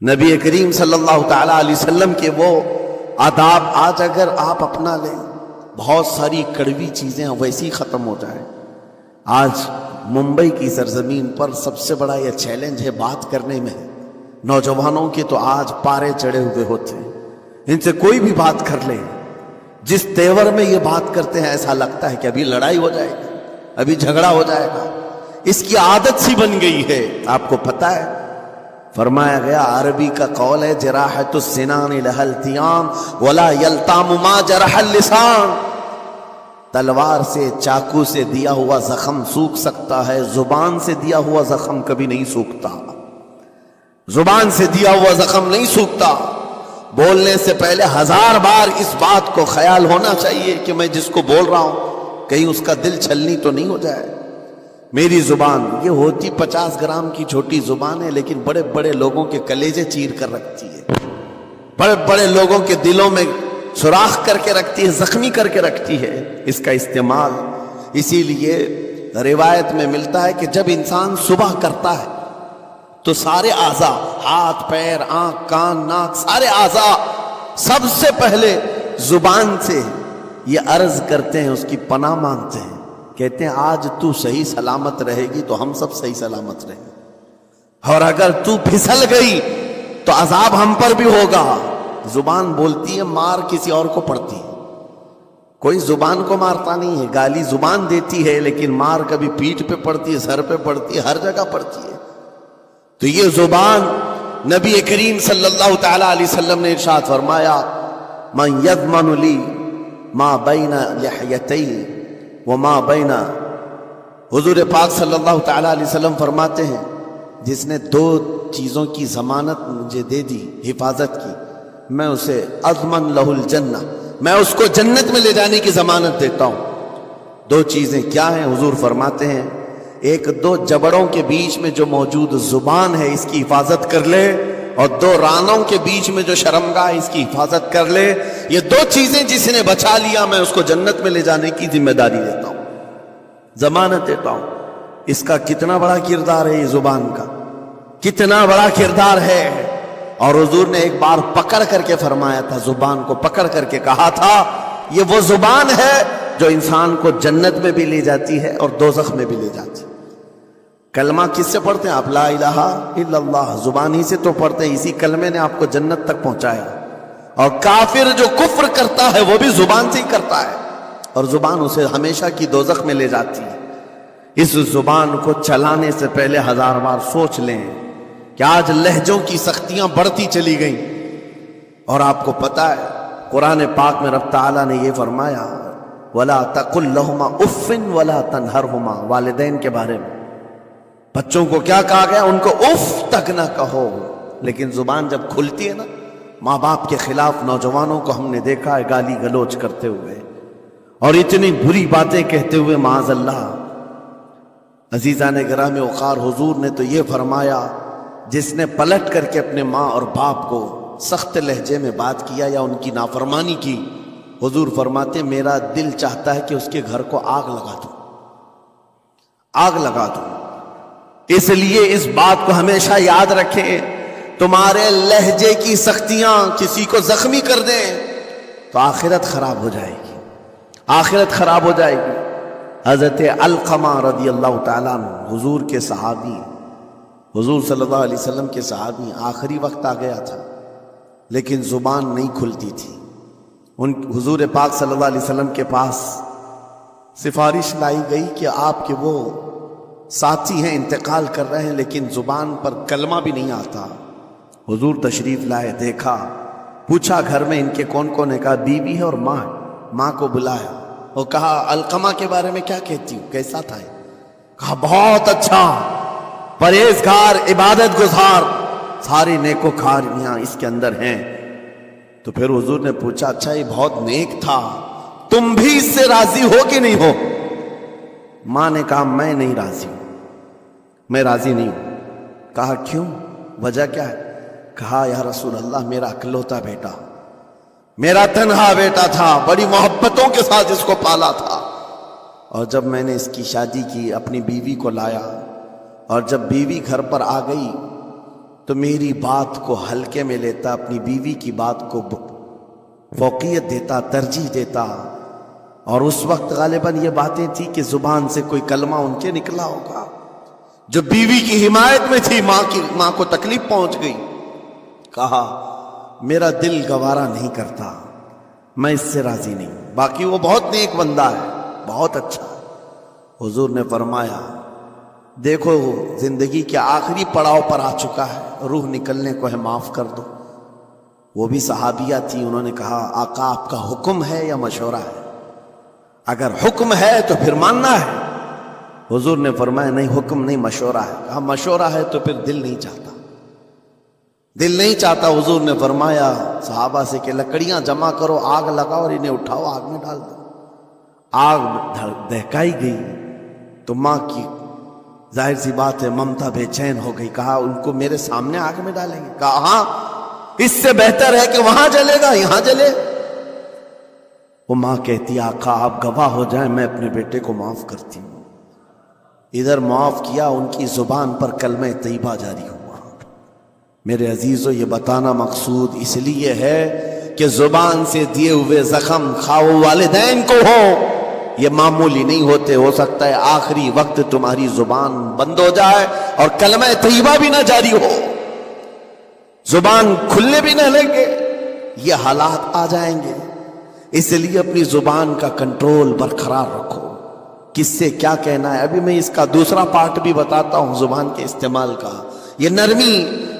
نبی کریم صلی اللہ تعالیٰ علیہ وسلم کے وہ آداب آج اگر آپ اپنا لیں، بہت ساری کڑوی چیزیں ویسی ختم ہو جائیں۔ آج ممبئی کی سرزمین پر سب سے بڑا یہ چیلنج ہے بات کرنے میں، نوجوانوں کے تو آج پارے چڑھے ہوئے ہوتے ہیں، ان سے کوئی بھی بات کر لیں، جس تیور میں یہ بات کرتے ہیں ایسا لگتا ہے کہ ابھی لڑائی ہو جائے گی، ابھی جھگڑا ہو جائے گا۔ اس کی عادت سی بن گئی ہے۔ آپ کو پتہ ہے فرمایا گیا، عربی کا قول ہے جراحت السنان لها التیام ولا یلتام ما جرح اللسان، تلوار سے چاقو سے دیا ہوا زخم سوکھ سکتا ہے، زبان سے دیا ہوا زخم کبھی نہیں سوکھتا، زبان سے دیا ہوا زخم نہیں سوکھتا۔ بولنے سے پہلے 1000 بار اس بات کو خیال ہونا چاہیے کہ میں جس کو بول رہا ہوں کہیں اس کا دل چھلنی تو نہیں ہو جائے۔ میری زبان یہ ہوتی 50 گرام کی چھوٹی زبان ہے، لیکن بڑے بڑے لوگوں کے کلیجے چیر کر رکھتی ہے، بڑے بڑے لوگوں کے دلوں میں سوراخ کر کے رکھتی ہے، زخمی کر کے رکھتی ہے اس کا استعمال۔ اسی لیے روایت میں ملتا ہے کہ جب انسان صبح کرتا ہے تو سارے اعضاء، ہاتھ پیر آنکھ کان ناک، سارے اعضاء سب سے پہلے زبان سے یہ عرض کرتے ہیں، اس کی پناہ مانگتے ہیں، کہتے ہیں آج تو صحیح سلامت رہے گی تو ہم سب صحیح سلامت رہیں گے، اور اگر تو پھسل گئی تو عذاب ہم پر بھی ہوگا۔ زبان بولتی ہے، مار کسی اور کو پڑتی ہے، کوئی زبان کو مارتا نہیں ہے، گالی زبان دیتی ہے، لیکن مار کبھی پیٹھ پہ پڑتی ہے، سر پہ پڑتی ہے، ہر جگہ پڑتی ہے۔ تو یہ زبان نبی کریم صلی اللہ تعالیٰ علیہ وسلم نے ارشاد فرمایا، من یضمن لی ما بین لحیتی وما بین، حضور پاک صلی اللہ تعالیٰ علیہ وسلم فرماتے ہیں جس نے 2 چیزوں کی ضمانت مجھے دے دی، حفاظت کی، میں اسے اضمن لہ الجنہ، میں اس کو جنت میں لے جانے کی ضمانت دیتا ہوں۔ 2 چیزیں کیا ہیں؟ حضور فرماتے ہیں، ایک 2 جبڑوں کے بیچ میں جو موجود زبان ہے اس کی حفاظت کر لے، اور 2 رانوں کے بیچ میں جو شرمگاہ ہے اس کی حفاظت کر لے۔ یہ 2 چیزیں جس نے بچا لیا میں اس کو جنت میں لے جانے کی ذمہ داری دیتا ہوں، ضمانت دیتا ہوں۔ اس کا کتنا بڑا کردار ہے، یہ زبان کا کتنا بڑا کردار ہے۔ اور حضور نے ایک بار پکڑ کر کے فرمایا تھا، زبان کو پکڑ کر کے کہا تھا، یہ وہ زبان ہے جو انسان کو جنت میں بھی لے جاتی ہے اور دوزخ میں بھی لے جاتی ہے۔ کلمہ کس سے پڑھتے ہیں آپ؟ لا الہ الا اللہ، زبان ہی سے تو پڑھتے ہیں، اسی کلمے نے آپ کو جنت تک پہنچایا۔ اور کافر جو کفر کرتا ہے وہ بھی زبان سے ہی کرتا ہے، اور زبان اسے ہمیشہ کی دوزخ میں لے جاتی ہے۔ اس زبان کو چلانے سے پہلے 1000 بار سوچ لیں کہ آج لہجوں کی سختیاں بڑھتی چلی گئیں، اور آپ کو پتہ ہے قرآن پاک میں رب تعالیٰ نے یہ فرمایا، وَلَا تَقُلْ لَهُمَا اُفٍّ وَلَا تَنْهَرْهُمَا، والدین کے بارے میں بچوں کو کیا کہا گیا؟ ان کو اف تک نہ کہو۔ لیکن زبان جب کھلتی ہے نا، ماں باپ کے خلاف نوجوانوں کو ہم نے دیکھا ہے گالی گلوچ کرتے ہوئے اور اتنی بری باتیں کہتے ہوئے، معاذ اللہ۔ عزیزان گرامی وقار، حضور نے تو یہ فرمایا، جس نے پلٹ کر کے اپنے ماں اور باپ کو سخت لہجے میں بات کیا یا ان کی نافرمانی کی، حضور فرماتے میرا دل چاہتا ہے کہ اس کے گھر کو آگ لگا دوں، آگ لگا دوں۔ اس لیے اس بات کو ہمیشہ یاد رکھیں، تمہارے لہجے کی سختیاں کسی کو زخمی کر دیں تو آخرت خراب ہو جائے گی، آخرت خراب ہو جائے گی۔ حضرت علقمہ رضی اللہ تعالیٰ عنہ، حضور کے صحابی، حضور صلی اللہ علیہ وسلم کے صحابی، آخری وقت آ گیا تھا لیکن زبان نہیں کھلتی تھی۔ حضور پاک صلی اللہ علیہ وسلم کے پاس سفارش لائی گئی کہ آپ کے وہ ساتھی ہیں، انتقال کر رہے ہیں، لیکن زبان پر کلمہ بھی نہیں آتا۔ حضور تشریف لائے، دیکھا، پوچھا گھر میں ان کے کون کون ہے؟ کہا بیوی ہے اور ماں ہے۔ ماں کو بلایا اور کہا علقمہ کے بارے میں کیا کہتی ہوں، کیسا تھا؟ کہا بہت اچھا، پرہیزگار، عبادت گزار، ساری نیکوکاریاں اس کے اندر ہیں۔ تو پھر حضور نے پوچھا اچھا یہ بہت نیک تھا، تم بھی اس سے راضی ہو کہ نہیں ہو؟ ماں نے کہا میں نہیں راضی ہوں، میں راضی نہیں ہوں۔ کہا کیوں، وجہ کیا ہے؟ کہا یا رسول اللہ میرا اکلوتا بیٹا، میرا تنہا بیٹا تھا، بڑی محبتوں کے ساتھ اس کو پالا تھا، اور جب میں نے اس کی شادی کی، اپنی بیوی کو لایا، اور جب بیوی گھر پر آ گئی تو میری بات کو ہلکے میں لیتا، اپنی بیوی کی بات کو فوقیت دیتا، ترجیح دیتا. اور اس وقت غالباً یہ باتیں تھی کہ زبان سے کوئی کلمہ ان کے نکلا ہوگا جو بیوی کی حمایت میں تھی. ماں کو تکلیف پہنچ گئی. کہا میرا دل گوارا نہیں کرتا، میں اس سے راضی نہیں. باقی وہ بہت نیک بندہ ہے، بہت اچھا. حضور نے فرمایا دیکھو زندگی کے آخری پڑاؤ پر آ چکا ہے، روح نکلنے کو ہے، معاف کر دو. وہ بھی صحابیہ تھی. انہوں نے کہا آقا آپ کا حکم ہے یا مشورہ ہے؟ اگر حکم ہے تو پھر ماننا ہے. حضور نے فرمایا نہیں، حکم نہیں، مشورہ ہے. کہا مشورہ ہے تو پھر دل نہیں چاہتا. دل نہیں چاہتا. حضور نے فرمایا صحابہ سے کہ لکڑیاں جمع کرو، آگ لگاؤ اور انہیں اٹھاؤ، آگ میں ڈال دو. آگ دہکائی گئی تو ماں کی ظاہر سی بات ہے ممتا بے چین ہو گئی. کہا ان کو میرے سامنے آگ میں ڈالیں گے؟ کہا ہاں، اس سے بہتر ہے کہ وہاں جلے گا، یہاں جلے. وہ ماں کہتی آقا آپ گواہ ہو جائیں، میں اپنے بیٹے کو معاف کرتی ہوں. ادھر معاف کیا، ان کی زبان پر کلمہ طیبہ جاری ہوا. میرے عزیزو یہ بتانا مقصود اس لیے ہے کہ زبان سے دیے ہوئے زخم خواہ والدین کو ہو، یہ معمولی نہیں ہوتے. ہو سکتا ہے آخری وقت تمہاری زبان بند ہو جائے اور کلمہ طیبہ بھی نہ جاری ہو، زبان کھلنے بھی نہ لگے. یہ حالات آ جائیں گے. اس لیے اپنی زبان کا کنٹرول برقرار رکھو. کس سے کیا کہنا ہے، ابھی میں اس کا دوسرا پارٹ بھی بتاتا ہوں زبان کے استعمال کا. یہ نرمی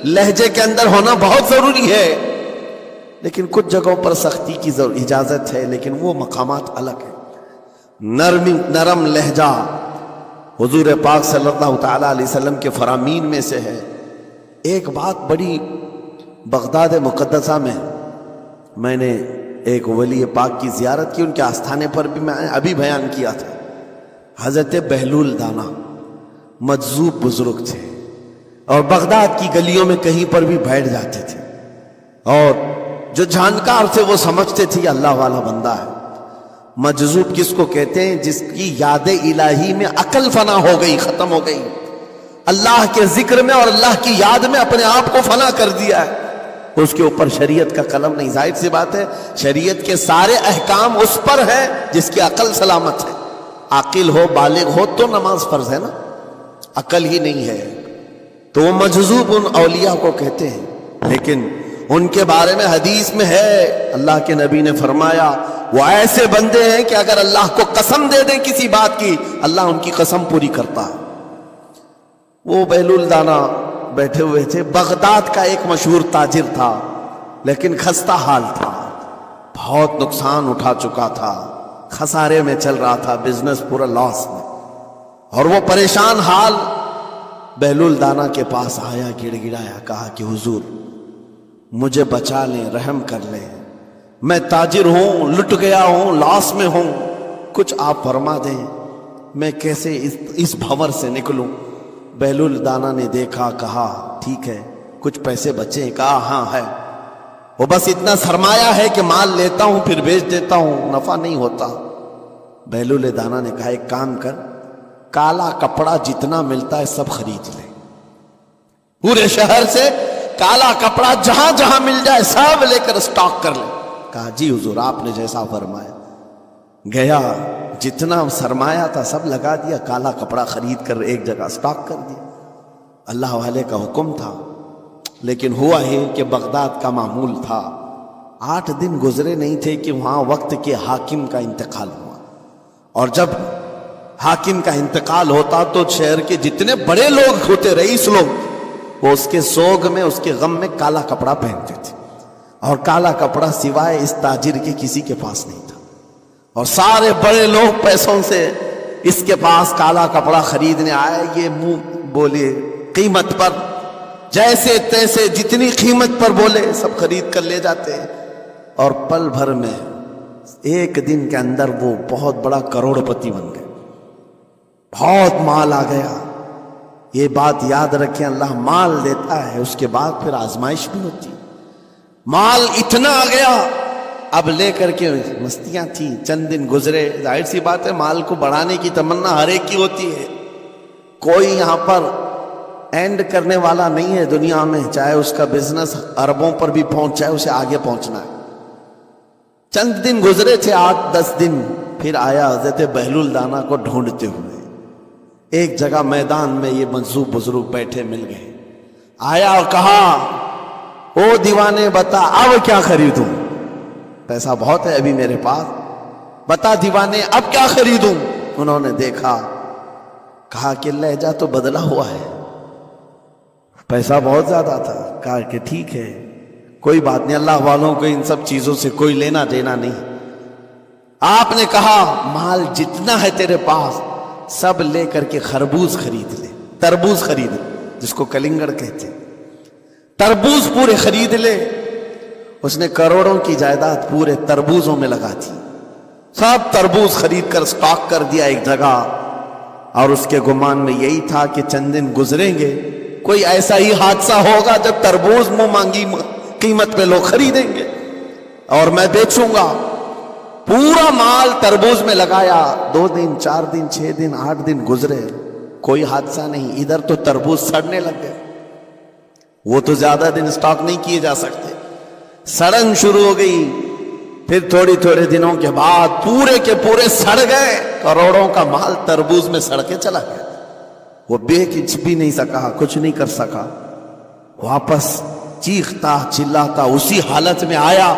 لہجے کے اندر ہونا بہت ضروری ہے، لیکن کچھ جگہوں پر سختی کی اجازت ہے، لیکن وہ مقامات الگ ہیں. نرم لہجہ حضور پاک صلی اللہ تعالی علیہ وسلم کے فرامین میں سے ہے. ایک بات بڑی بغداد مقدسہ میں نے ایک ولی پاک کی زیارت کی، ان کے آستانے پر بھی میں ابھی بیان کیا تھا. حضرت بہلول دانا مجذوب بزرگ تھے اور بغداد کی گلیوں میں کہیں پر بھی بیٹھ جاتے تھے، اور جو جانکار تھے وہ سمجھتے تھے یہ اللہ والا بندہ ہے. مجذوب کس کو کہتے ہیں؟ جس کی یاد الہی میں عقل فنا ہو گئی، ختم ہو گئی. اللہ کے ذکر میں اور اللہ کی یاد میں اپنے آپ کو فنا کر دیا ہے. اس کے اوپر شریعت کا قلم نہیں. ظاہر سی بات ہے شریعت کے سارے احکام اس پر ہے جس کی عقل سلامت ہے. عاقل ہو، بالغ ہو تو نماز فرض ہے نا، عقل ہی نہیں ہے تو وہ مجذوب ان اولیاء کو کہتے ہیں. لیکن ان کے بارے میں حدیث میں ہے، اللہ کے نبی نے فرمایا وہ ایسے بندے ہیں کہ اگر اللہ کو قسم دے دیں کسی بات کی، اللہ ان کی قسم پوری کرتا ہے. وہ بہلول دانا بیٹھے ہوئے تھے. بغداد کا ایک مشہور تاجر تھا، لیکن خستہ حال تھا، بہت نقصان اٹھا چکا تھا، خسارے میں چل رہا تھا، بزنس پورا لاس میں. اور وہ پریشان حال بہلول دانا کے پاس آیا، گڑ گڑایا، کہا کہ حضور مجھے بچا لیں، رحم کر لیں، میں تاجر ہوں، لٹ گیا ہوں، لاس میں ہوں، کچھ آپ فرما دیں، میں کیسے اس بھور سے نکلوں. بہلول دانا نے دیکھا، کہا ٹھیک ہے کچھ پیسے بچے؟ کہا ہاں ہے. وہ بس اتنا سرمایہ ہے کہ مال لیتا ہوں پھر بیچ دیتا ہوں، نفع نہیں ہوتا. بہلول دانا نے کہا ایک کام کر، کالا کپڑا جتنا ملتا ہے سب خرید لے، پورے شہر سے کالا کپڑا جہاں جہاں مل جائے سب لے کر سٹاک کر لے. کہا جی حضور آپ نے جیسا فرمایا. گیا، جتنا سرمایہ تھا سب لگا دیا، کالا کپڑا خرید کر ایک جگہ سٹاک کر دیا. اللہ والے کا حکم تھا. لیکن ہوا ہے کہ بغداد کا معمول تھا، 8 دن گزرے نہیں تھے کہ وہاں وقت کے حاکم کا انتقال ہوا. اور جب حاکم کا انتقال ہوتا تو شہر کے جتنے بڑے لوگ ہوتے، رئیس لوگ، وہ اس کے سوگ میں، اس کے غم میں کالا کپڑا پہنتے تھے. اور کالا کپڑا سوائے اس تاجر کے کسی کے پاس نہیں تھا. اور سارے بڑے لوگ پیسوں سے اس کے پاس کالا کپڑا خریدنے آئے. یہ منہ بولے قیمت پر، جیسے تیسے جتنی قیمت پر بولے سب خرید کر لے جاتے. اور پل بھر میں، ایک دن کے اندر وہ بہت بڑا کروڑ پتی بن گئے، بہت مال آ گیا. یہ بات یاد رکھیں، اللہ مال دیتا ہے، اس کے بعد پھر آزمائش بھی ہوتی. مال اتنا آ گیا، اب لے کر کے مستیاں تھیں. چند دن گزرے، ظاہر سی بات ہے مال کو بڑھانے کی تمنا ہر ایک کی ہوتی ہے. کوئی یہاں پر اینڈ کرنے والا نہیں ہے دنیا میں، چاہے اس کا بزنس اربوں پر بھی پہنچ جائے، اسے آگے پہنچنا ہے۔ چند دن گزرے تھے، 8-10 دن، پھر آیا حضرت بہلول دانا کو ڈھونڈتے ہوئے۔ ایک جگہ میدان میں یہ منصوب بزرگ بیٹھے مل گئے، آیا اور کہا او دیوانے بتا اب کیا خریدوں؟ پیسہ بہت ہے ابھی میرے پاس، بتا دیوانے اب کیا خریدوں؟ انہوں نے دیکھا، کہا کہ لہجہ تو بدلا ہوا ہے، پیسہ بہت زیادہ تھا۔ کہا کہ ٹھیک ہے کوئی بات نہیں، اللہ والوں کو ان سب چیزوں سے کوئی لینا دینا نہیں۔ آپ نے کہا مال جتنا ہے تیرے پاس سب لے کر کے خربوز خرید لے، تربوز خرید لے، جس کو کلنگڑ کہتے، تربوز پورے خرید لے۔ اس نے کروڑوں کی جائیداد پورے تربوزوں میں لگا دی، سب تربوز خرید کر سٹاک کر دیا ایک جگہ، اور اس کے گمان میں یہی تھا کہ چند دن گزریں گے، کوئی ایسا ہی حادثہ ہوگا جب تربوز منہ مانگی قیمت پہ لوگ خریدیں گے اور میں بیچوں گا۔ پورا مال تربوز میں لگایا، 2 دن 4 دن 6 دن 8 دن گزرے، کوئی حادثہ نہیں۔ ادھر تو تربوز سڑنے لگ گئے، وہ تو زیادہ دن سٹاک نہیں کیے جا سکتے، سڑن شروع ہو گئی۔ پھر تھوڑے دنوں کے بعد پورے کے پورے سڑ گئے، کروڑوں کا مال تربوز میں سڑ کے چلا گیا۔ وہ بیچ بھی نہیں سکا، کچھ نہیں کر سکا، واپس چیختا چلاتا اسی حالت میں آیا،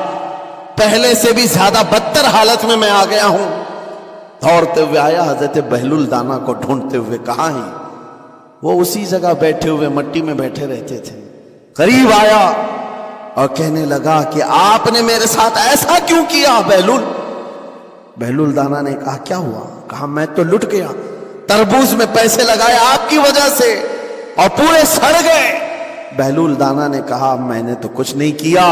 پہلے سے بھی زیادہ بدتر حالت میں میں آ گیا ہوں۔ دوڑتے ہوئے آیا، حضرت بہلول دانا کو ڈھونڈتے ہوئے، کہاں ہیں؟ وہ اسی جگہ بیٹھے ہوئے مٹی میں بیٹھے رہتے تھے۔ قریب آیا اور کہنے لگا کہ آپ نے میرے ساتھ ایسا کیوں کیا بہلول؟ بہلول دانا نے کہا کیا ہوا؟ کہا میں تو لٹ گیا، تربوز میں پیسے لگائے آپ کی وجہ سے اور پورے سڑ گئے۔ بہلول دانا نے کہا میں نے تو کچھ نہیں کیا،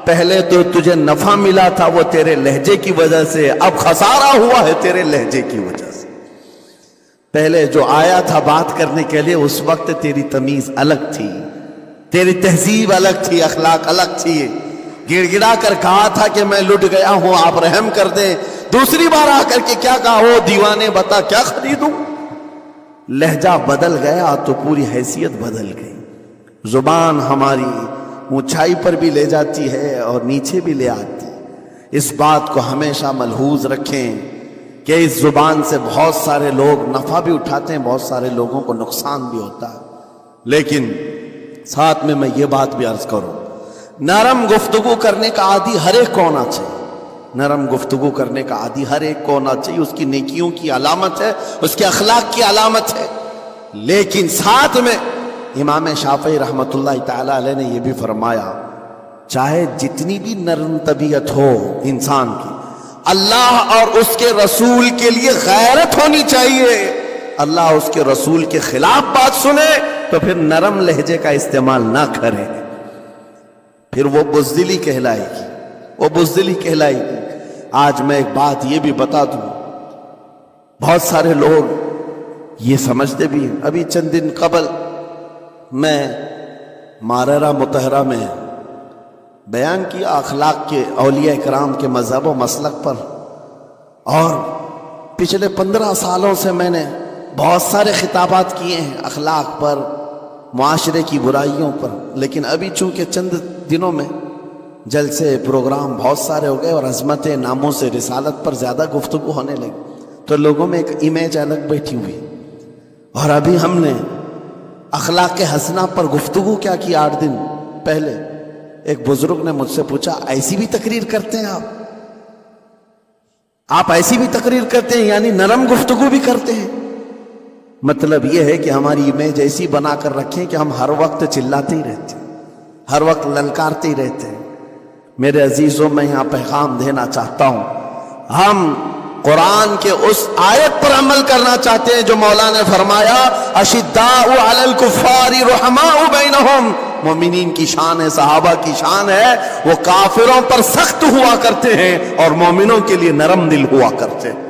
پہلے تو تجھے نفع ملا تھا وہ تیرے لہجے کی وجہ سے، اب خسارہ ہوا ہے تیرے لہجے کی وجہ سے۔ پہلے جو آیا تھا بات کرنے کے لیے اس وقت تیری تمیز الگ تھی، تیری تہذیب الگ تھی، اخلاق الگ تھی، گڑ گڑا کر کہا تھا کہ میں لٹ گیا ہوں آپ رحم کر دیں۔ دوسری بار آ کر کے کیا کہا؟ وہ دیوانے بتا کیا خریدوں؟ لہجہ بدل گیا تو پوری حیثیت بدل گئی۔ زبان ہماری اونچائی پر بھی لے جاتی ہے اور نیچے بھی لے آتی ہے۔ اس بات کو ہمیشہ ملحوظ رکھیں کہ اس زبان سے بہت سارے لوگ نفع بھی اٹھاتے ہیں، بہت سارے لوگوں کو نقصان بھی ہوتا ہے۔ لیکن ساتھ میں یہ بات بھی عرض کروں، نرم گفتگو کرنے کا عادی ہر ایک کو ہونا چاہیے، نرم گفتگو کرنے کا عادی ہر ایک کو ہونا چاہیے، اس کی نیکیوں کی علامت ہے، اس کے اخلاق کی علامت ہے۔ لیکن ساتھ میں امام شافعی رحمت اللہ تعالی علیہ نے یہ بھی فرمایا، چاہے جتنی بھی نرم طبیعت ہو انسان کی، اللہ اور اس کے رسول کے لیے غیرت ہونی چاہیے۔ اللہ اس کے رسول کے خلاف بات سنے تو پھر نرم لہجے کا استعمال نہ کرے، پھر وہ بزدلی کہلائے گی، وہ بزدلی کہلائے گی۔ آج میں ایک بات یہ بھی بتا دوں، بہت سارے لوگ یہ سمجھتے بھی ہیں، ابھی چند دن قبل میں ماررہ متحرہ میں بیان کیا اخلاق کے، اولیاء کرام کے مذہب و مسلک پر، اور پچھلے 15 سالوں سے میں نے بہت سارے خطابات کیے ہیں اخلاق پر، معاشرے کی برائیوں پر، لیکن ابھی چونکہ چند دنوں میں جلسے پروگرام بہت سارے ہو گئے اور عظمت ناموس رسالت پر زیادہ گفتگو ہونے لگی، تو لوگوں میں ایک امیج الگ بیٹھی ہوئی۔ اور ابھی ہم نے اخلاق حسنہ پر گفتگو کیا کی 8 دن پہلے، ایک بزرگ نے مجھ سے پوچھا ایسی بھی تقریر کرتے ہیں آپ ایسی بھی تقریر کرتے ہیں، یعنی نرم گفتگو بھی کرتے ہیں؟ مطلب یہ ہے کہ ہماری امیج ایسی بنا کر رکھیں کہ ہم ہر وقت چلاتے ہی رہتے ہیں، ہر وقت للکارتے ہی رہتے ہیں۔ میرے عزیزوں، میں یہاں پیغام دینا چاہتا ہوں، ہم قرآن کے اس آیت پر عمل کرنا چاہتے ہیں جو مولا نے فرمایا اشداء علی الکفار رحماء بینہم، مومنین کی شان ہے، صحابہ کی شان ہے، وہ کافروں پر سخت ہوا کرتے ہیں اور مومنوں کے لیے نرم دل ہوا کرتے ہیں۔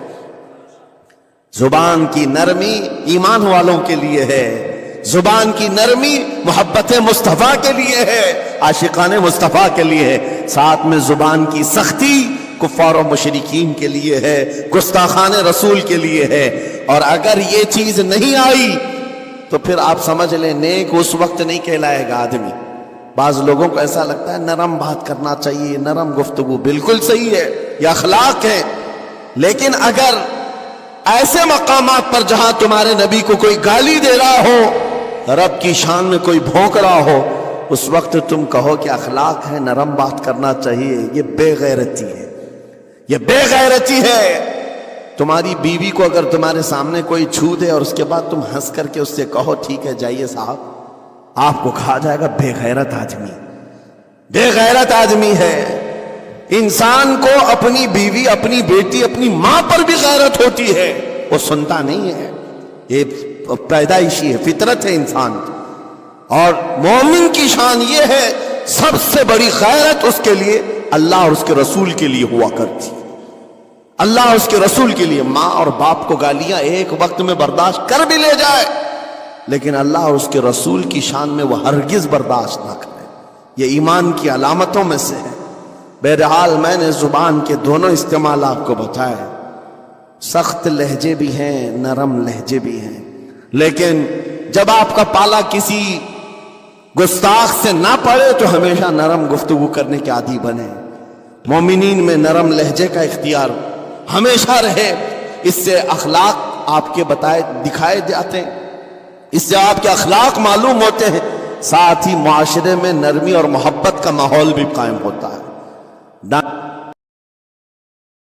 زبان کی نرمی ایمان والوں کے لیے ہے، زبان کی نرمی محبت مصطفیٰ کے لیے ہے، عاشقان مصطفیٰ کے لیے ہے، ساتھ میں زبان کی سختی کفار و مشرکین کے لیے ہے، گستاخان رسول کے لیے ہے۔ اور اگر یہ چیز نہیں آئی تو پھر آپ سمجھ لیں نیک اس وقت نہیں کہلائے گا آدمی. بعض لوگوں کو ایسا لگتا ہے نرم بات کرنا چاہیے، نرم گفتگو، بالکل صحیح ہے، یہ اخلاق ہے. لیکن اگر ایسے مقامات پر جہاں تمہارے نبی کو کوئی گالی دے رہا ہو، رب کی شان میں کوئی بھونک رہا ہو، اس وقت تم کہو کہ اخلاق ہے، نرم بات کرنا چاہیے، یہ بے غیرتی ہے، یہ بے غیرتی ہے. تمہاری بیوی کو اگر تمہارے سامنے کوئی چھو دے اور اس کے بعد تم ہنس کر کے اس سے کہو ٹھیک ہے جائیے صاحب، آپ کو کہا جائے گا بے غیرت آدمی، بے غیرت آدمی ہے. انسان کو اپنی بیوی، اپنی بیٹی، اپنی ماں پر بھی غیرت ہوتی ہے، وہ سنتا نہیں ہے، یہ پیدائشی ہے، فطرت ہے انسان کی. اور مومن کی شان یہ ہے سب سے بڑی غیرت اس کے لیے اللہ اور اس کے رسول کے لیے ہوا کرتی. اللہ اور اس کے رسول کے لیے. ماں اور باپ کو گالیاں ایک وقت میں برداشت کر بھی لے جائے، لیکن اللہ اور اس کے رسول کی شان میں وہ ہرگز برداشت نہ کرے. یہ ایمان کی علامتوں میں سے ہے. بہرحال میں نے زبان کے دونوں استعمال آپ کو بتائے. سخت لہجے بھی ہیں، نرم لہجے بھی ہیں، لیکن جب آپ کا پالا کسی گستاخ سے نہ پڑے تو ہمیشہ نرم گفتگو کرنے کے عادی بنے. مومنین میں نرم لہجے کا اختیار ہمیشہ رہے. اس سے اخلاق آپ کے بتائے دکھائے جاتے ہیں، اس سے آپ کے اخلاق معلوم ہوتے ہیں، ساتھ ہی معاشرے میں نرمی اور محبت کا ماحول بھی قائم ہوتا ہے.